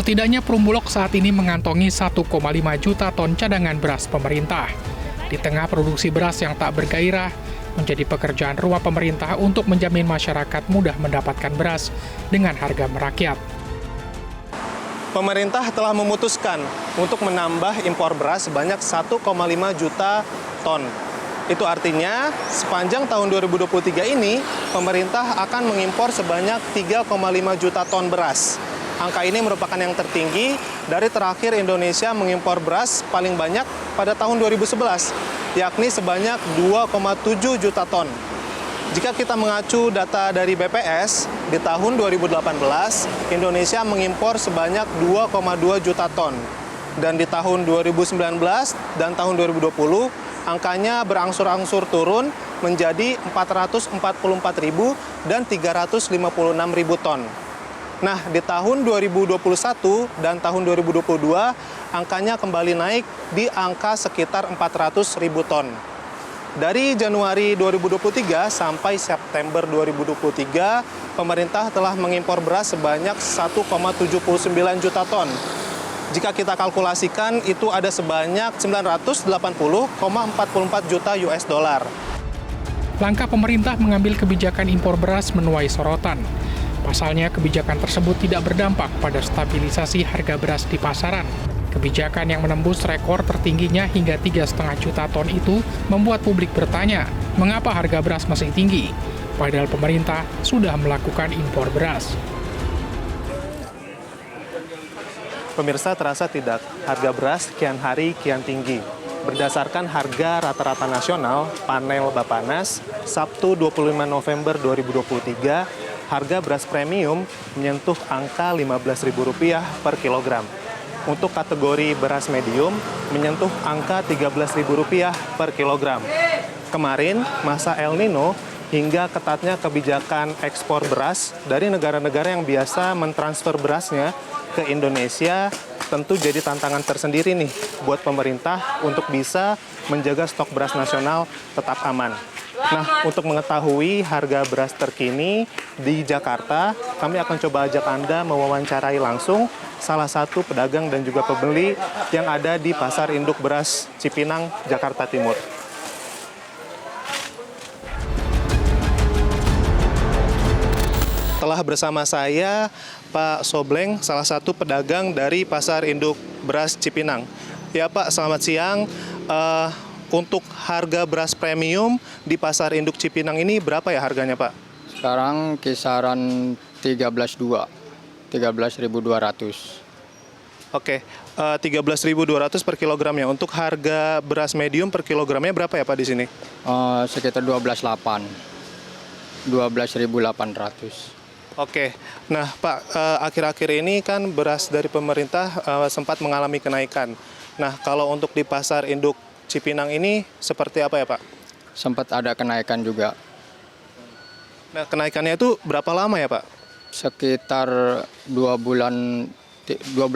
Setidaknya Perumbulok saat ini mengantongi 1,5 juta ton cadangan beras pemerintah. Di tengah produksi beras yang tak bergairah, menjadi pekerjaan rumah pemerintah untuk menjamin masyarakat mudah mendapatkan beras dengan harga merakyat. Pemerintah telah memutuskan untuk menambah impor beras sebanyak 1,5 juta ton. Itu artinya sepanjang tahun 2023 ini, pemerintah akan mengimpor sebanyak 3,5 juta ton beras. Angka ini merupakan yang tertinggi dari terakhir Indonesia mengimpor beras paling banyak pada tahun 2011, yakni sebanyak 2,7 juta ton. Jika kita mengacu data dari BPS, di tahun 2018, Indonesia mengimpor sebanyak 2,2 juta ton. Dan di tahun 2019 dan tahun 2020, angkanya berangsur-angsur turun menjadi 444.000 dan 356.000 ton. Nah, di tahun 2021 dan tahun 2022, angkanya kembali naik di angka sekitar 400.000 ton. Dari Januari 2023 sampai September 2023, pemerintah telah mengimpor beras sebanyak 1,79 juta ton. Jika kita kalkulasikan, itu ada sebanyak 980,44 juta US dollar. Langkah pemerintah mengambil kebijakan impor beras menuai sorotan. Pasalnya, kebijakan tersebut tidak berdampak pada stabilisasi harga beras di pasaran. Kebijakan yang menembus rekor tertingginya hingga 3,5 juta ton itu membuat publik bertanya, mengapa harga beras masih tinggi? Padahal pemerintah sudah melakukan impor beras. Pemirsa, terasa tidak? Harga beras kian hari kian tinggi. Berdasarkan harga rata-rata nasional, panel Bappenas, Sabtu 25 November 2023, harga beras premium menyentuh angka Rp15.000 per kilogram. Untuk kategori beras medium, menyentuh angka Rp13.000 per kilogram. Kemarin, masa El Nino hingga ketatnya kebijakan ekspor beras dari negara-negara yang biasa mentransfer berasnya ke Indonesia tentu jadi tantangan tersendiri nih buat pemerintah untuk bisa menjaga stok beras nasional tetap aman. Nah, untuk mengetahui harga beras terkini di Jakarta, kami akan coba ajak Anda mewawancarai langsung salah satu pedagang dan juga pembeli yang ada di Pasar Induk Beras Cipinang, Jakarta Timur. Telah bersama saya Pak Sobleng, salah satu pedagang dari Pasar Induk Beras Cipinang. Ya Pak, selamat siang. Untuk harga beras premium di Pasar Induk Cipinang ini berapa ya harganya Pak? Sekarang kisaran 13.200. Oke, 13.200 per kilogramnya. Untuk harga beras medium per kilogramnya berapa ya Pak di sini? Sekitar 12.800. Oke, nah Pak, akhir-akhir ini kan beras dari pemerintah sempat mengalami kenaikan. Nah, kalau untuk di Pasar Induk Cipinang ini seperti apa ya Pak? Sempat ada kenaikan juga. Nah, kenaikannya itu berapa lama ya Pak? Sekitar 2 bulan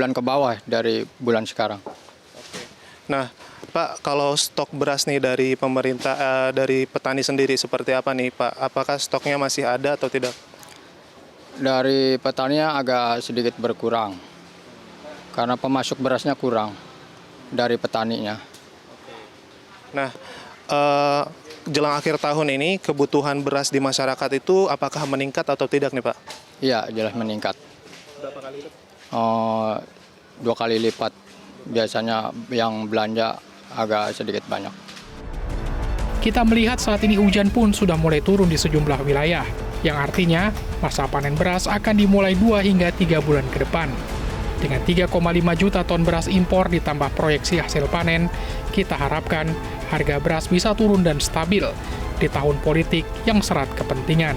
ke bawah dari bulan sekarang. Oke. Nah, Pak, kalau stok beras nih dari pemerintah, dari petani sendiri seperti apa nih Pak? Apakah stoknya masih ada atau tidak? Dari petaninya agak sedikit berkurang. Karena pemasok berasnya kurang dari petaninya. Nah, jelang akhir tahun ini kebutuhan beras di masyarakat itu apakah meningkat atau tidak nih Pak? Iya, jelas meningkat. Berapa kali lipat? 2 kali lipat. Biasanya yang belanja agak sedikit banyak. Kita melihat saat ini hujan pun sudah mulai turun di sejumlah wilayah, yang artinya masa panen beras akan dimulai 2 hingga 3 bulan ke depan. Dengan 3,5 juta ton beras impor ditambah proyeksi hasil panen, kita harapkan harga beras bisa turun dan stabil di tahun politik yang syarat kepentingan.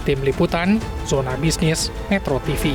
Tim Liputan, Zona Bisnis, Metro TV.